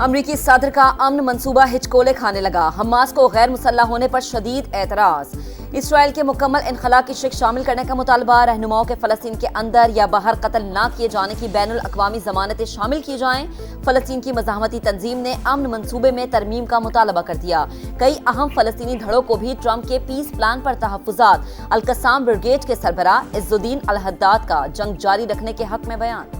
अमरीकी सदर का अमन मंसूबा हिचकोले खाने लगा। हमास को गैर मुसल्लह होने पर शदीद एतराज। इसराइल के मुकम्मल इनखला की शिक शामिल करने का मुतालबा। रहनुमाओं के फलस्तीन के अंदर या बाहर कत्ल न किए जाने की बैनुल अक़वामी ज़मानतें शामिल की जाएं। फलस्तीन की मज़ाहमती तंजीम ने अमन मंसूबे में तरमीम का मुतालबा कर दिया। कई अहम फलस्तीनी धड़ों को भी ट्रंप के पीस प्लान पर तहफ़्फ़ुज़ात। अल-क़स्साम ब्रिगेड के सरबराह इज़्ज़ुद्दीन अल-हद्दाद का जंग जारी रखने के हक में बयान।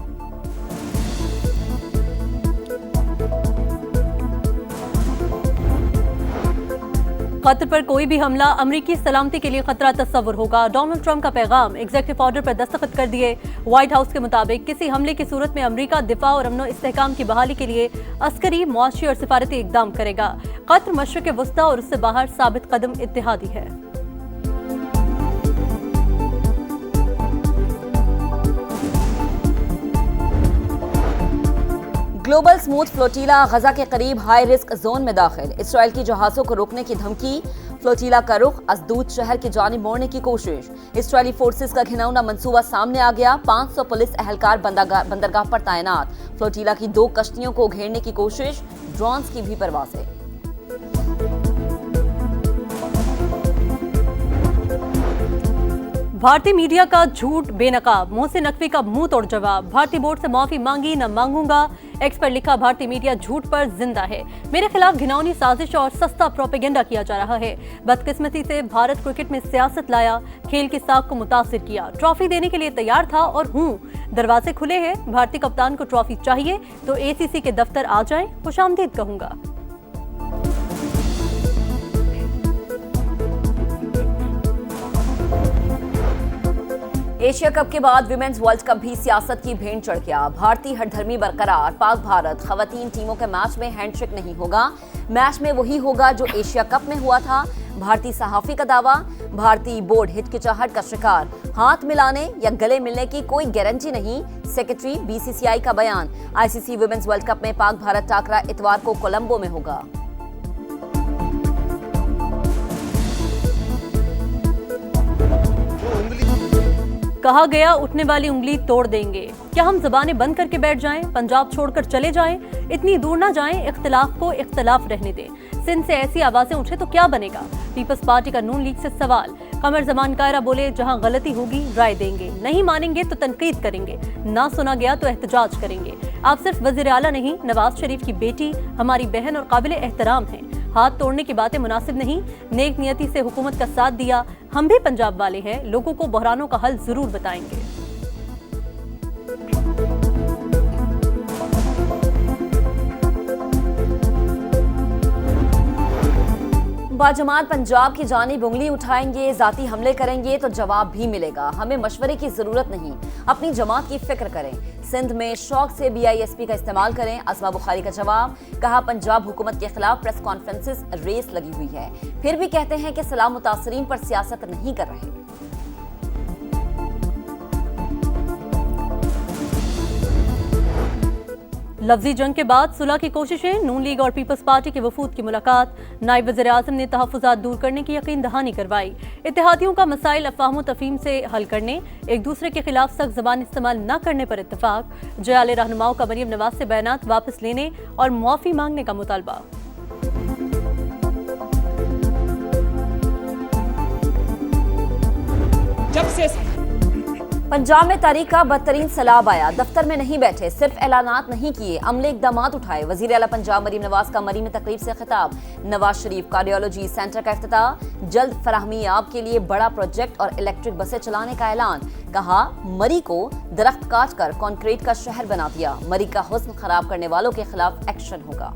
कतर पर कोई भी हमला अमरीकी सलामती के लिए खतरा तस्वुर होगा। डोनाल्ड ट्रंप का पैगाम। एग्जीक्यूटिव ऑर्डर पर दस्तखत कर दिए। व्हाइट हाउस के मुताबिक किसी हमले की सूरत में अमरीका दिफा और अमनो इस्तेहकाम की बहाली के लिए अस्करी, मुआशी और सिफारती इकदाम करेगा। कतर मशरिक़ वस्ता और उससे बाहर साबित कदम इत्तेहादी है। ग्लोबल स्मूथ फ्लोटीला गजा के करीब हाई रिस्क जोन में दाखिल। इसराइल की जहाजों को रोकने की धमकी। फ्लोटीला का रुख अस्दूद शहर की जानिब मोड़ने की कोशिश। इसराइली फोर्सेस का घिनौना मंसूबा सामने आ गया। 500 पुलिस एहलकार बंदरगाह पर तैनात। फ्लोटीला की 2 कश्तियों को घेरने की कोशिश। ड्रोन्स की भी परवाज़ें। भारतीय मीडिया का झूठ बेनकाब। मोहसिन नकवी का मुंह तोड़ जवाब। भारतीय बोर्ड से माफी मांगी, न मांगूंगा। एक्स पर लिखा, भारतीय मीडिया झूठ पर जिंदा है। मेरे खिलाफ घिनौनी साजिश और सस्ता प्रोपेगेंडा किया जा रहा है। बदकिस्मती से भारत क्रिकेट में सियासत लाया, खेल की साख को मुतासिर किया। ट्रॉफी देने के लिए तैयार था और हूँ। दरवाजे खुले हैं। भारतीय कप्तान को ट्रॉफी चाहिए तो ACC के दफ्तर आ जाएं, खुशामदीद कहूंगा। एशिया कप के बाद विमेंस वर्ल्ड कप भी सियासत की भेंट चढ़ गया। भारतीय हठधर्मी बरकरार। पाक भारत खवातीन टीमों के मैच में हैंडशेक नहीं होगा। मैच में वही होगा जो एशिया कप में हुआ था। भारतीय सहाफी का दावा। भारतीय बोर्ड हिचकिचाहट का शिकार। हाथ मिलाने या गले मिलने की कोई गारंटी नहीं। सेक्रेटरी BCCI का बयान। ICC विमेंस वर्ल्ड कप में पाक भारत टाकरा इतवार को कोलंबो में होगा। कहा गया उठने वाली उंगली तोड़ देंगे। क्या हम जबानें बंद करके बैठ जाएं? पंजाब छोड़कर चले जाएं? इतनी दूर ना जाएं। इख्तिलाफ को इख्तिलाफ रहने दें। सिंध से ऐसी आवाजें उठे तो क्या बनेगा? पीपल्स पार्टी का नून लीग से सवाल। कमर जमान कायरा बोले, जहां गलती होगी राय देंगे, नहीं मानेंगे तो तनकीद करेंगे, ना सुना गया तो एहतजाज करेंगे। आप सिर्फ वजीर आला नहीं, नवाज शरीफ की बेटी, हमारी बहन और काबिल एहतराम हैं। हाथ तोड़ने की बातें मुनासिब नहीं। नेक नियति से हुकूमत का साथ दिया। हम भी पंजाब वाले हैं, लोगों को बहरानों का हल जरूर बताएंगे। बाजमात पंजाब की जानिब उंगली उठाएंगे, जाती हमले करेंगे तो जवाब भी मिलेगा। हमें मशवरे की जरूरत नहीं, अपनी जमात की फिक्र करें। सिंध में शौक से BISP का इस्तेमाल करें। असमा बुखारी का जवाब। कहा, पंजाब हुकूमत के खिलाफ प्रेस कॉन्फ्रेंसेस रेस लगी हुई है, फिर भी कहते हैं कि सलाम मुतासरीन पर सियासत नहीं कर रहे। लफ्जी जंग के बाद सुलह की कोशिशें। नून लीग और पीपल्स पार्टी के वफूद की मुलाकात। नायब वज़ीर आज़म ने तहफ़्फ़ुज़ात दूर करने की यकीन दहानी करवाई। इत्तेहादियों का मसाइल अफ़वाह तफ़हीम से हल करने, एक दूसरे के खिलाफ सख्त ज़बान इस्तेमाल न करने पर इत्तफ़ाक़। जयाले रहनुमाओं का मरीम नवाज से बयानात वापस लेने और मुआफ़ी मांगने का मुतालबा। जब से पंजाब में तारीख का बदतरीन सैलाब आया। दफ्तर में नहीं बैठे, सिर्फ ऐलानात नहीं किए, अमले इक़दामात उठाए। वज़ीर आला पंजाब मरीम नवाज का मरी में तकरीब से खिताब। नवाज शरीफ कार्डियोलॉजी सेंटर का इफ्तिताह। जल्द फराहमी आब के लिए बड़ा प्रोजेक्ट और इलेक्ट्रिक बसें चलाने का ऐलान। कहा, मरी को दरख्त काट कर कॉन्क्रीट का शहर बना दिया। मरी का हुस्न खराब करने वालों के खिलाफ एक्शन होगा।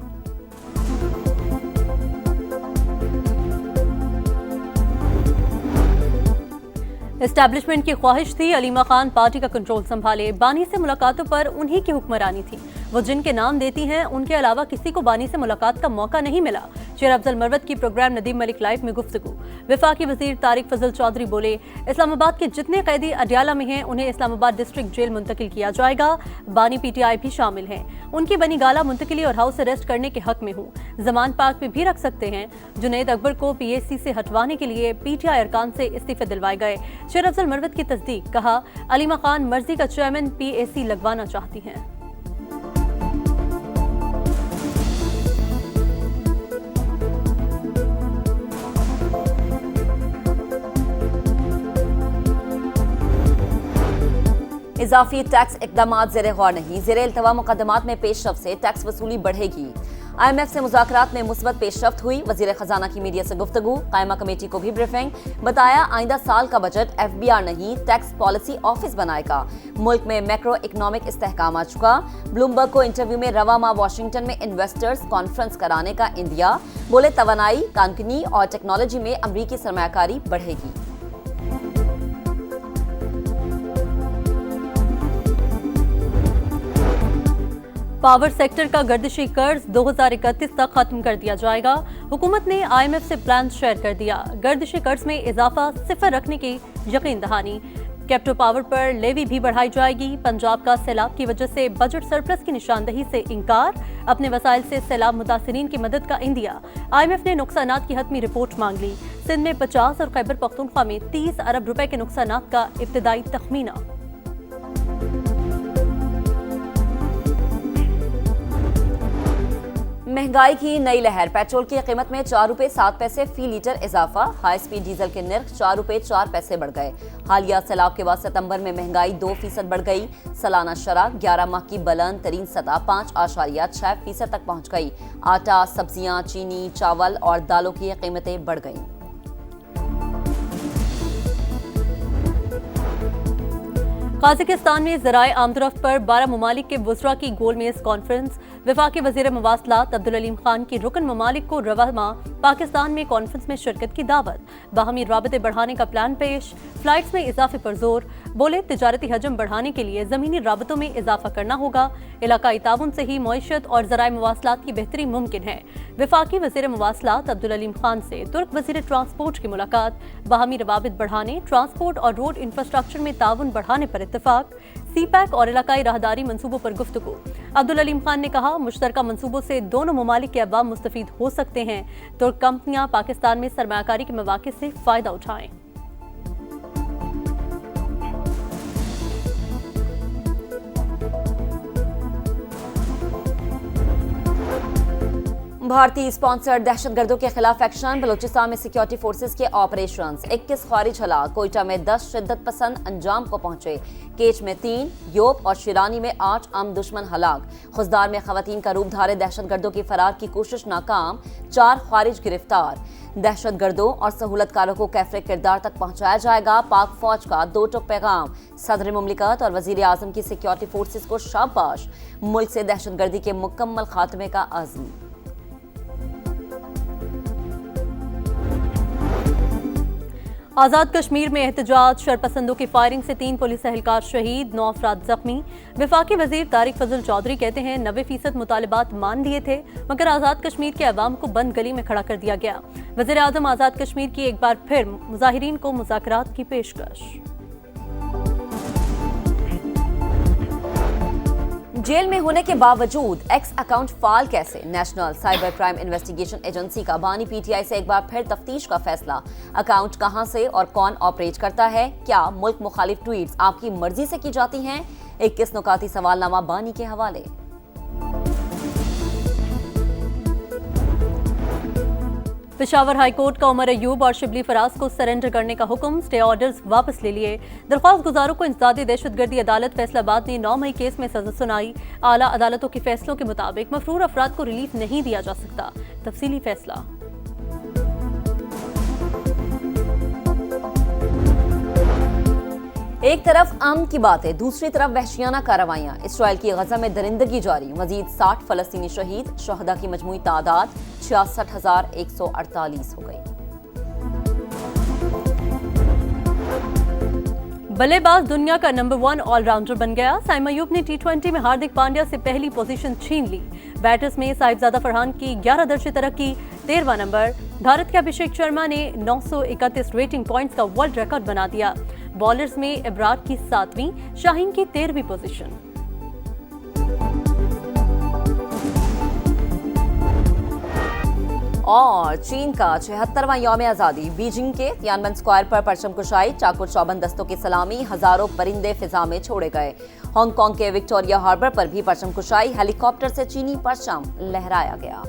एस्टैब्लिशमेंट की ख्वाहिश थी अलीमा खान पार्टी का कंट्रोल संभाले। बानी से मुलाकातों पर उन्हीं की हुक्मरानी थी। वो जिनके नाम देती हैं उनके अलावा किसी को बानी से मुलाकात का मौका नहीं मिला। शेर अफजल मरवत की प्रोग्राम नदीम मलिक लाइफ में गुफ्तगू। वफाकी वजीर तारिक फजल चौधरी बोले, इस्लामाबाद के जितने कैदी अडियाला में हैं उन्हें इस्लामाबाद डिस्ट्रिक्ट जेल मुंतकिल किया जाएगा। बानी PTI भी शामिल हैं। उनकी बनी गाला मुंतकिली और हाउस अरेस्ट करने के हक में हूँ। जमान पाक में भी रख सकते हैं। जुनैद अकबर को PAC से हटवाने के लिए PTI अरकान से इस्तीफे दिलवाए गए। शेर अफजल मरवत की तस्दीक। कहा, अलीमा खान मर्जी का चेयरमैन PAC लगवाना चाहती हैं। इजाफी टैक्स इकदामात ज़ेरे गौर नहीं, ज़ेरे इल्तवा मुकदमात में पेशरफ से टैक्स वसूली बढ़ेगी। IMF से मुज़ाकरात में मुस्बत पेशरफ्त हुई, वज़ीर खजाना की मीडिया से गुफ्तगू, कायमा कमेटी को भी ब्रीफिंग, बताया आइंदा साल का बजट FBR नहीं टैक्स पॉलिसी ऑफिस बनाएगा। मुल्क में मैक्रो इकनॉमिक इस्तेहकाम आ चुका, ब्लूमबर्ग को इंटरव्यू में रवा माह वाशिंगटन में इन्वेस्टर्स कॉन्फ्रेंस कराने का इंदिया, बोले तवानाई, कानूनी और टेक्नोलॉजी में अमरीकी सरमायाकारी बढ़ेगी। पावर सेक्टर का गर्दिशी कर्ज 2031 तक खत्म कर दिया जाएगा। हुकूमत ने IMF से प्लान शेयर कर दिया। गर्दिशी कर्ज में इजाफा सिफर रखने की यकीन दहानी। कैप्टो पावर पर लेवी भी बढ़ाई जाएगी। पंजाब का सैलाब की वजह से बजट सरप्लस की निशानदही से इनकार, अपने वसाइल से सैलाब मुतासिरीन की मदद का इंदिया। IMF ने नुकसानात की हतमी रिपोर्ट मांग ली। सिंध में 50 और खैबर पख्तूनख्वा में 30 अरब रुपए के नुकसानात का इब्तदाई तखमीना। महंगाई की नई लहर, पेट्रोल की कीमत में 4 रुपए 7 पैसे फी लीटर इजाफा, हाई स्पीड डीजल के निर्ख 4 रुपए 4 पैसे बढ़ गए। हालिया सैलाब के बाद सितंबर में महंगाई 2% बढ़ गई। सालाना शरह 11 माह की बुलंद तरीन सतह 5.6% तक पहुंच गई। आटा, सब्जियां, चीनी, चावल और दालों की कीमतें बढ़ गईं। काज़ाकिस्तान में ज़राए आमदरफ्त पर 12 ममालिक के वज़रा की गोलमेज़ कॉन्फ्रेंस। वफाकी वज़ीर मवासलात अब्दुल अलीम खान की रुकन ममालिक को रवा माह पाकिस्तान में कॉन्फ्रेंस में शिरकत की दावत। बाहमी राबते बढ़ाने का प्लान पेश, फ्लाइट्स में इजाफे पर जोर, बोले तिजारती हजम बढ़ाने के लिए ज़मीनी राबतों में इजाफा करना होगा। इलाकाई ताउन से ही मईशत और ज़राए मवासलात की बेहतरी मुमकिन है। वफाकी वज़ीर मवासलात अब्दुल अलीम खान से तुर्क वज़ीर ट्रांसपोर्ट की मुलाकात, बाहमी रवाबित बढ़ाने, ट्रांसपोर्ट और रोड इंफ्रास्ट्रक्चर में ताउन बढ़ाने पर इत्तेफाक। CPEC और इलाकाई राहदारी मंसूबों पर गुफ्तगू। अब्दुल अलीम खान ने कहा, मुश्तरका मंसूबों से दोनों ममालिक के अवाम मुस्तफीद हो सकते हैं, तो कंपनियां पाकिस्तान में सरमायाकारी के मौके से फायदा उठाएं। भारतीय स्पॉन्सर्ड दहशतगर्दों के खिलाफ एक्शन, बलूचिस्तान में सिक्योरिटी फोर्सेस के ऑपरेशंस, 21 खारिज हलाक, कोयटा में 10 शिद्दत पसंद अंजाम को पहुंचे, केच में 3, योब और शिरानी में 8 आम दुश्मन हलाक, खुजदार में खवातीन का रूप धारे दहशतगर्दों की फरार की कोशिश नाकाम, 4 खारिज गिरफ्तार। दहशतगर्दों और सहूलतकारों को कैफरे किरदार तक पहुंचाया जाएगा। पाक फौज का 2 टुक पैगाम, सदर मुमलिकत और वजीर आजम की सिक्योरिटी फोर्सेस को शाबाश, मुल्क से दहशतगर्दी के मुकम्मल खात्मे का अज़्म। आज़ाद कश्मीर में एहतजाज, शरपसंदों की फायरिंग से 3 पुलिस एहलकार शहीद, 9 अफराद जख्मी। वफाकी वजीर तारिक फजल चौधरी कहते हैं 90% मुतालिबात मान लिए थे, मगर आज़ाद कश्मीर के अवाम को बंद गली में खड़ा कर दिया गया। वज़ीर आज़म आज़ाद कश्मीर की एक बार फिर मुजाहिरीन को मुज़ाकरात की पेशकश। जेल में होने के बावजूद एक्स अकाउंट फाल कैसे? National cyber crime investigation agency का बानी PTI से एक बार फिर तफ्तीश का फैसला। अकाउंट कहां से और कौन ऑपरेट करता है? क्या मुल्क मुखालिफ ट्वीट्स आपकी मर्जी से की जाती हैं? 21 नुकाती सवालनामा बानी के हवाले। पेशावर हाईकोर्ट का उमर अयूब और शिबली फराज को सरेंडर करने का हुक्म, स्टे ऑर्डर्स वापस ले लिए। दरख्वास्त गुजारों को इंसदादी दहशतगर्दी अदालत फैसलाबाद ने 9 मई केस में सजा सुनाई। आला अदालतों के फैसलों के मुताबिक मफरूर अफराद को रिलीफ नहीं दिया जा सकता। तफसीली फैसला। एक तरफ अमन की बातें, दूसरी तरफ वहशियाना कार्रवाइयां। इसराइल की गजा में दरिंदगी जारी, मजीद 60 फलस्तीनी शहीद, शहदा की मजमूई तादाद 66,148 हो गई। बल्लेबाज दुनिया का नंबर 1 ऑलराउंडर बन गया। साइम अयूब ने T20 में हार्दिक पांड्या से पहली पोजीशन छीन ली। बैटर्स में साहिबजादा फरहान की 11 दर्जे तरक्की, 13वां नंबर। भारत के अभिषेक शर्मा ने 931 रेटिंग पॉइंट्स का वर्ल्ड रिकॉर्ड बना दिया। बॉलर्स में इब्रार की 7वीं, शाहीन की 13वीं पोजीशन। और चीन का 76वां यौम आज़ादी, बीजिंग के तियानवन स्क्वायर पर परचम कुशाई, चाकुर चौबंद दस्तों की सलामी, हजारों परिंदे फिजा में छोड़े गए। हांगकांग के विक्टोरिया हार्बर पर भी परचम कुशाई, हेलीकॉप्टर से चीनी परचम लहराया गया।